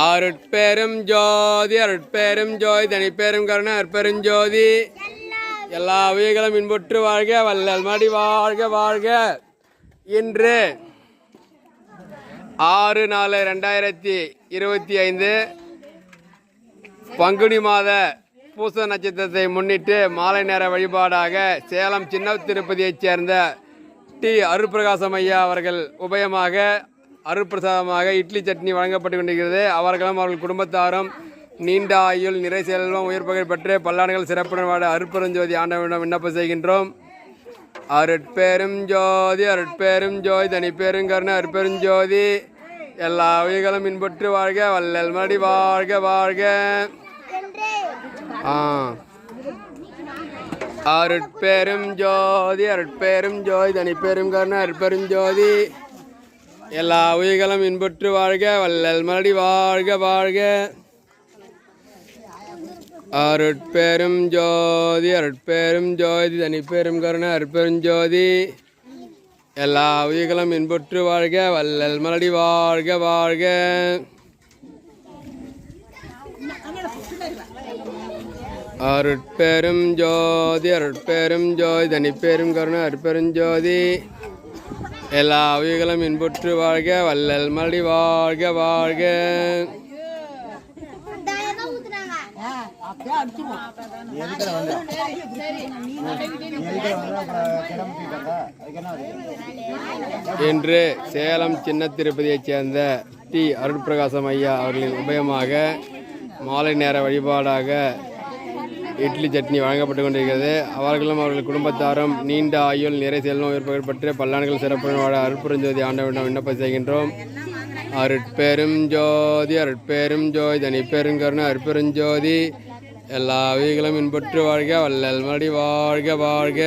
அருட்பெரும் ஜோதி அருட்பெரும் ஜோதி தனிப்பெரும் கருணை அற்பெரும் ஜோதி எல்லா உயிர்களும் இன்புற்று வாழ்க வள்ளல் மடி வாழ்க வாழ்க. இன்று 6/4/2025 பங்குனி மாத பூச நட்சத்திரத்தை முன்னிட்டு மாலை நேர வழிபாடாக சேலம் சின்ன திருப்பதியைச் சேர்ந்த டி அருட்பிரகாசம் ஐயா அவர்கள் உபயமாக அருட்பிரசாதமாக இட்லி சட்னி வழங்கப்பட்டு கொண்டிருக்கிறது. அவர்களும் அவர்கள் குடும்பத்தாரும் நீண்ட ஆயுள் நிறை செல்வம் உயிர்ப்பகை பெற்று பல்லாண்டுகள் சிறப்புடன் வாட அருட்பெருஞ்சோதி ஆண்டவனிடம் விண்ணப்பம் செய்கின்றோம். அருட்பெரும் ஜோதி அருட்பெரும் ஜோதி தனிப்பெரும் கருணை அருட்பெருஞ்சோதி எல்லா உயிர்களும் இன்புற்று வாழ்க வள்ளல் மடி வாழ்க வாழ்க. அருட்பெரும் ஜோதி அருட்பெரும் ஜோதி தனிப்பெரும் கருணை அருட்பெருஞ்சோதி எல்லா உயிர்களும் இன்புற்று வாழ்க வள்ளல் மடி வாழ்க வாழ்க. அருட்பெரும் ஜோதி அருட்பெரும் ஜோதி தனிப்பெரும் கருணை அருட்பெருஞ்சோதி எல்லா உயிர்களும் இன்புற்று வாழ்க வள்ளல் மலடி வாழ்க வாழ்க. அருட்பெரும் ஜோதி அருட்பெரும் ஜோதி தனிப்பெரும் கருணை அருட்பெருஞ்சோதி எல்லா உயிர்களும் இன்புற்று வாழ்க வள்ளல் மலடி வாழ்க வாழ்க. இன்று சேலம் சின்ன திருப்பதியைச் சேர்ந்த டி அருட்பிரகாசம் ஐயா அவர்களின் உபயமாக மாலை நேர வழிபாடாக இட்லி சட்னி வழங்கப்பட்டு கொண்டிருக்கிறது. அவர்களும் அவர்கள் குடும்பத்தாரும் நீண்ட ஆயுள் நிறை செல்வம் உயிர்ப்புகள் பற்றி பல்லாண்டுகள் சிறப்புடன் வாழ அருட்பெருஞ்சோதி ஆண்டவனிடம் விண்ணப்பம் செய்கின்றோம். அருட்பெரும் ஜோதி அருட்பெரும் ஜோதி தனிப்பெரும் கருணை அருட்பெருஞ்சோதி எல்லா உயிர்களும் இன்புற்று வாழ்க வள்ளல் மடி வாழ்க வாழ்க.